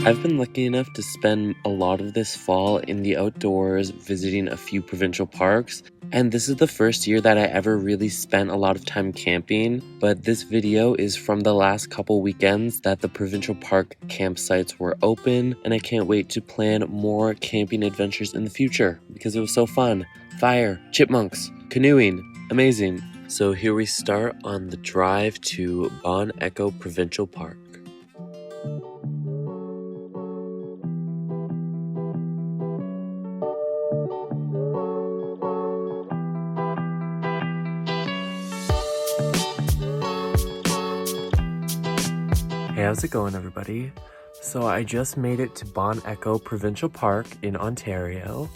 I've been lucky enough to spend a lot of this fall in the outdoors visiting a few provincial parks, and this is the first year that I ever really spent a lot of time camping, but this video is from the last couple weekends that the provincial park campsites were open, and I can't wait to plan more camping adventures in the future because it was so fun. Fire, chipmunks, canoeing, amazing. So here we start on the drive to Bon Echo Provincial Park. Hey, how's it going, everybody? So I just made it to Bon Echo Provincial Park in Ontario,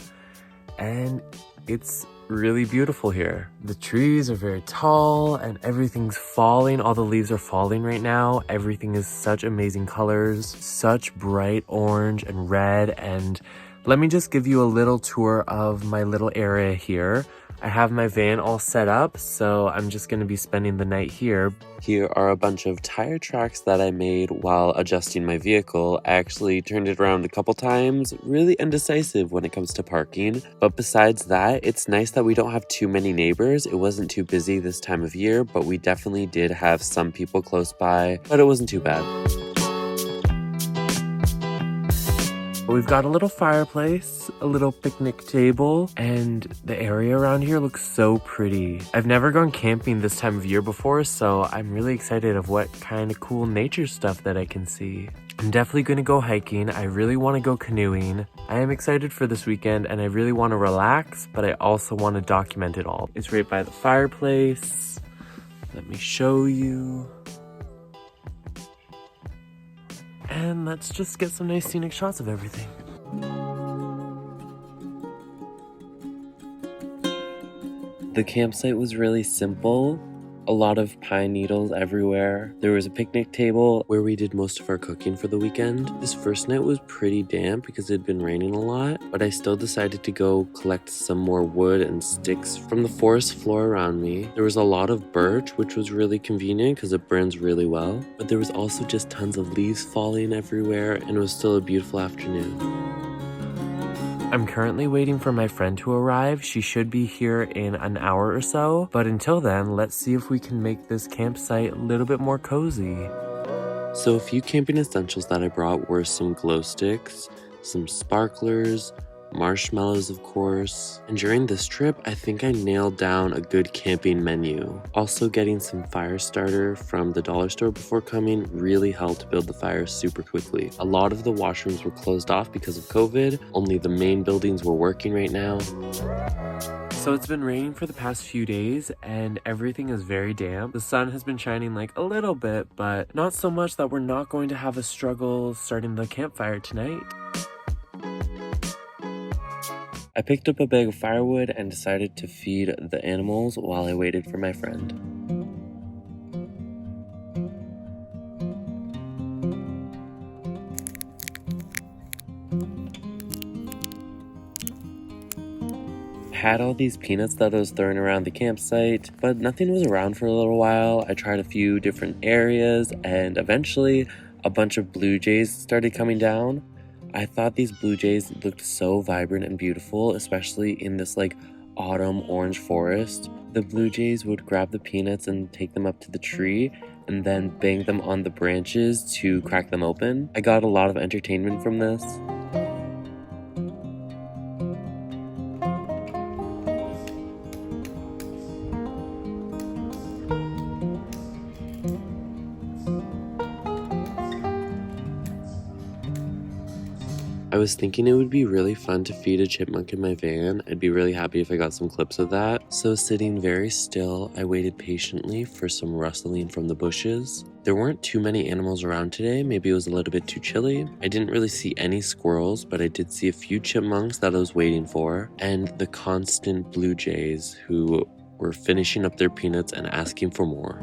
and it's really beautiful here. The trees are very tall and everything's falling. All the leaves are falling right now. Everything is such amazing colors, such bright orange and red. And let me just give you a little tour of my little area here. I have my van all set up, so I'm just going to be spending the night here. Here are a bunch of tire tracks that I made while adjusting my vehicle. I actually turned it around a couple times, really indecisive when it comes to parking. But besides that, it's nice that we don't have too many neighbors. It wasn't too busy this time of year, but we definitely did have some people close by, but it wasn't too bad. We've got a little fireplace, a little picnic table, and the area around here looks so pretty. I've never gone camping this time of year before, so I'm really excited of what kind of cool nature stuff that I can see. I'm definitely going to go hiking. I really want to go canoeing. I am excited for this weekend, and I really want to relax, but I also want to document it all. It's right by the fireplace. Let me show you. And let's just get some nice scenic shots of everything. The campsite was really simple. A lot of pine needles everywhere. There was a picnic table where we did most of our cooking for the weekend. This first night was pretty damp because it had been raining a lot, but I still decided to go collect some more wood and sticks from the forest floor around me. There was a lot of birch, which was really convenient because it burns really well, but there was also just tons of leaves falling everywhere, and it was still a beautiful afternoon. I'm currently waiting for my friend to arrive. She should be here in an hour or so, but until then, let's see if we can make this campsite a little bit more cozy. So a few camping essentials that I brought were some glow sticks, some sparklers, marshmallows of course, and during this trip I think I nailed down a good camping menu. Also getting some fire starter from the dollar store before coming really helped build the fire super quickly. A lot of the washrooms were closed off because of COVID, only the main buildings were working right now. So it's been raining for the past few days and everything is very damp. The sun has been shining like a little bit, but not so much that we're not going to have a struggle starting the campfire tonight. I picked up a bag of firewood and decided to feed the animals while I waited for my friend. I had all these peanuts that I was throwing around the campsite, but nothing was around for a little while. I tried a few different areas and eventually a bunch of blue jays started coming down. I thought these blue jays looked so vibrant and beautiful, especially in this like autumn orange forest. The blue jays would grab the peanuts and take them up to the tree and then bang them on the branches to crack them open. I got a lot of entertainment from this. I was thinking it would be really fun to feed a chipmunk in my van. I'd be really happy if I got some clips of that. So sitting very still, I waited patiently for some rustling from the bushes. There weren't too many animals around today. Maybe it was a little bit too chilly. I didn't really see any squirrels, but I did see a few chipmunks that I was waiting for, and the constant blue jays who were finishing up their peanuts and asking for more.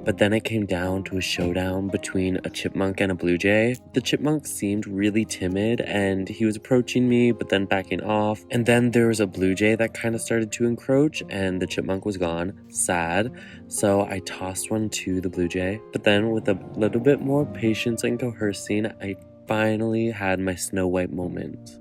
But then it came down to a showdown between a chipmunk and a blue jay. The chipmunk seemed really timid and he was approaching me but then backing off. And then there was a blue jay that kind of started to encroach and the chipmunk was gone. Sad. So I tossed one to the blue jay. But then with a little bit more patience and coercing, I finally had my Snow White moment.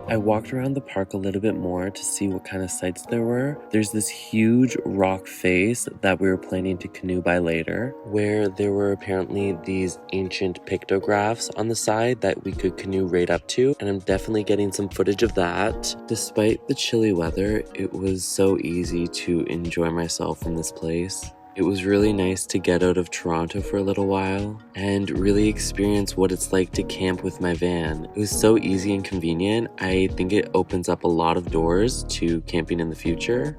I walked around the park a little bit more to see what kind of sights there were. There's this huge rock face that we were planning to canoe by later, where there were apparently these ancient pictographs on the side that we could canoe right up to, and I'm definitely getting some footage of that. Despite the chilly weather, it was so easy to enjoy myself in this place. It was really nice to get out of Toronto for a little while and really experience what it's like to camp with my van. It was so easy and convenient. I think it opens up a lot of doors to camping in the future.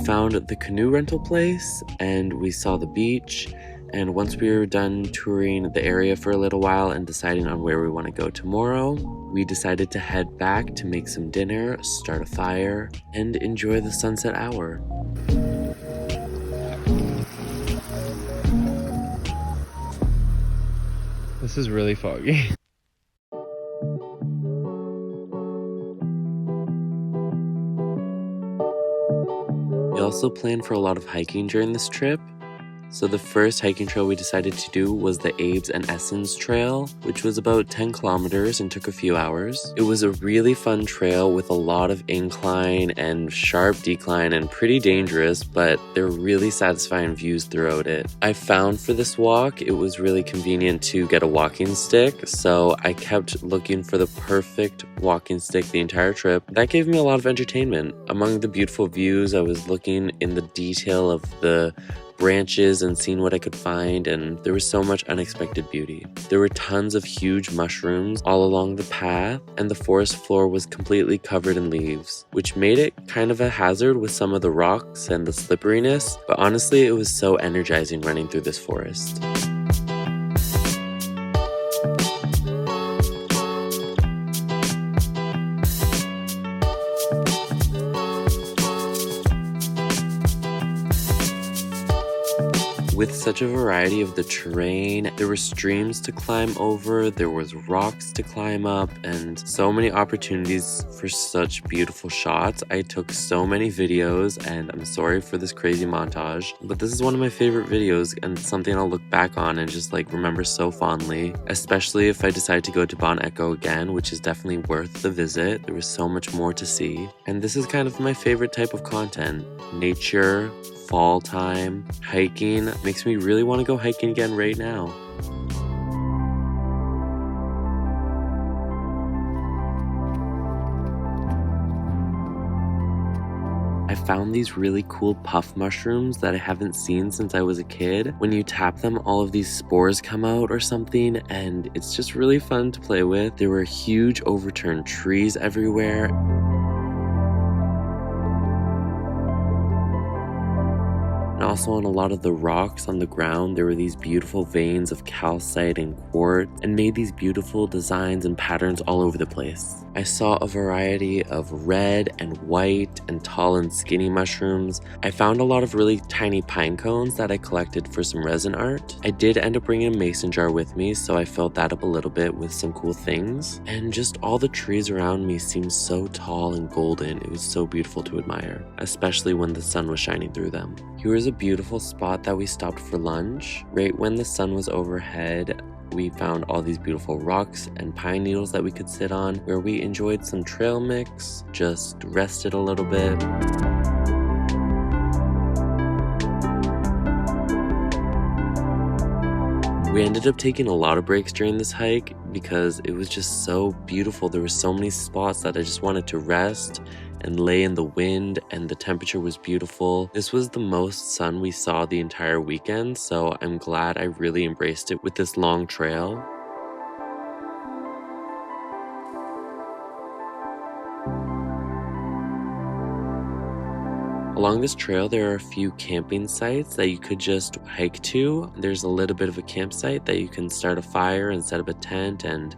Found the canoe rental place and we saw the beach, and once we were done touring the area for a little while and deciding on where we want to go tomorrow, we decided to head back to make some dinner, start a fire, and enjoy the sunset hour. This is really foggy. We also planned for a lot of hiking during this trip. So the first hiking trail we decided to do was the Abe's and Essence Trail, which was about 10 kilometers and took a few hours. It was a really fun trail with a lot of incline and sharp decline and pretty dangerous, but there were really satisfying views throughout it. I found for this walk, it was really convenient to get a walking stick, so I kept looking for the perfect walking stick the entire trip. That gave me a lot of entertainment. Among the beautiful views, I was looking in the detail of the branches and seeing what I could find, and there was so much unexpected beauty. There were tons of huge mushrooms all along the path, and the forest floor was completely covered in leaves, which made it kind of a hazard with some of the rocks and the slipperiness, but honestly it was so energizing running through this forest. With such a variety of the terrain, there were streams to climb over, there was rocks to climb up, and so many opportunities for such beautiful shots. I took so many videos, and I'm sorry for this crazy montage, but this is one of my favorite videos and something I'll look back on and just like remember so fondly, especially if I decide to go to Bon Echo again, which is definitely worth the visit. There was so much more to see, and this is kind of my favorite type of content. Nature, fall time, hiking, makes me really want to go hiking again right now. I found these really cool puff mushrooms that I haven't seen since I was a kid. When you tap them, all of these spores come out or something, and it's just really fun to play with. There were huge overturned trees everywhere. And also on a lot of the rocks on the ground, there were these beautiful veins of calcite and quartz, and made these beautiful designs and patterns all over the place. I saw a variety of red and white and tall and skinny mushrooms. I found a lot of really tiny pine cones that I collected for some resin art. I did end up bringing a mason jar with me, so I filled that up a little bit with some cool things. And just all the trees around me seemed so tall and golden. It was so beautiful to admire, especially when the sun was shining through them. Here was a beautiful spot that we stopped for lunch. Right when the sun was overhead, we found all these beautiful rocks and pine needles that we could sit on, where we enjoyed some trail mix, just rested a little bit. We ended up taking a lot of breaks during this hike because it was just so beautiful. There were so many spots that I just wanted to rest and lay in the wind, and the temperature was beautiful. This was the most sun we saw the entire weekend, so I'm glad I really embraced it with this long trail. Along this trail, there are a few camping sites that you could just hike to. There's a little bit of a campsite that you can start a fire and set up a tent, and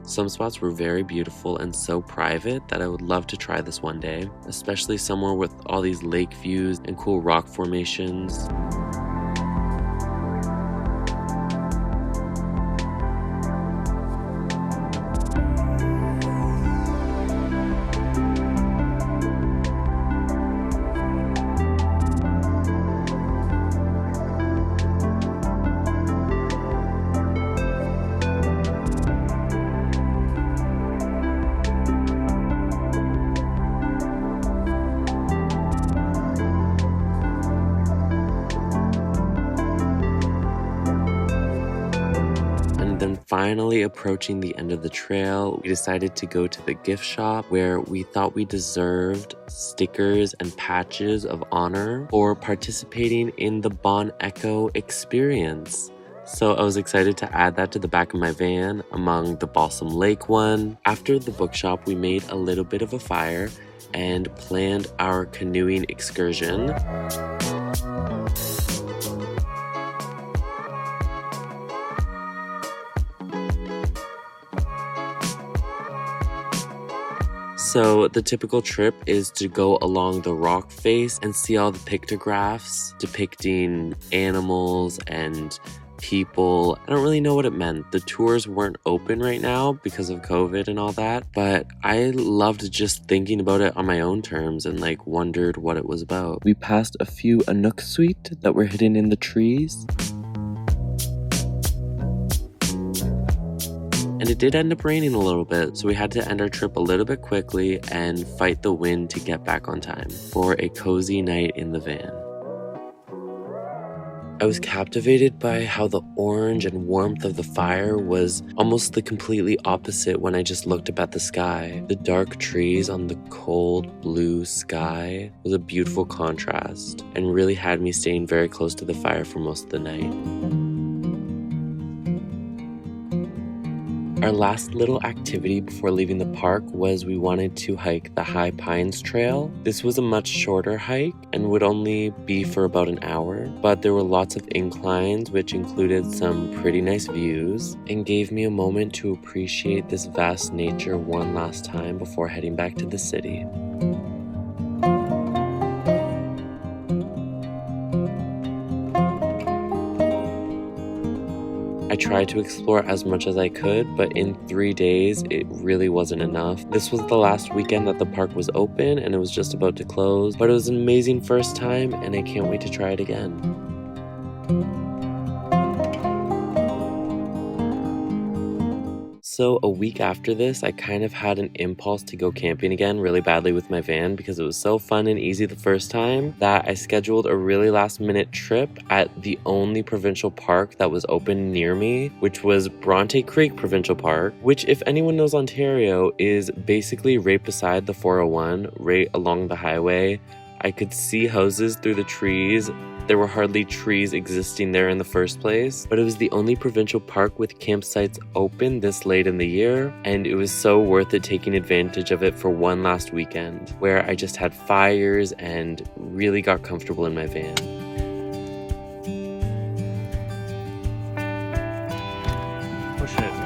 some spots were very beautiful and so private that I would love to try this one day, especially somewhere with all these lake views and cool rock formations. Then finally approaching the end of the trail, we decided to go to the gift shop where we thought we deserved stickers and patches of honor for participating in the Bon Echo experience. So I was excited to add that to the back of my van among the Balsam Lake one. After the bookshop, we made a little bit of a fire and planned our canoeing excursion. So the typical trip is to go along the rock face and see all the pictographs depicting animals and people. I don't really know what it meant. The tours weren't open right now because of COVID and all that, but I loved just thinking about it on my own terms and like wondered what it was about. We passed a few Anuk-suit that were hidden in the trees. And it did end up raining a little bit, so we had to end our trip a little bit quickly and fight the wind to get back on time for a cozy night in the van. I was captivated by how the orange and warmth of the fire was almost the completely opposite when I just looked up at the sky. The dark trees on the cold blue sky was a beautiful contrast and really had me staying very close to the fire for most of the night. Our last little activity before leaving the park was we wanted to hike the High Pines Trail. This was a much shorter hike and would only be for about an hour, but there were lots of inclines which included some pretty nice views and gave me a moment to appreciate this vast nature one last time before heading back to the city. I tried to explore as much as I could, but in 3 days, it really wasn't enough. This was the last weekend that the park was open and it was just about to close, but it was an amazing first time and I can't wait to try it again. So a week after this, I kind of had an impulse to go camping again really badly with my van because it was so fun and easy the first time that I scheduled a really last minute trip at the only provincial park that was open near me, which was Bronte Creek Provincial Park, which if anyone knows Ontario is basically right beside the 401, right along the highway. I could see houses through the trees. There were hardly trees existing there in the first place, but it was the only provincial park with campsites open this late in the year, and it was so worth it taking advantage of it for one last weekend, where I just had fires and really got comfortable in my van. Oh shit.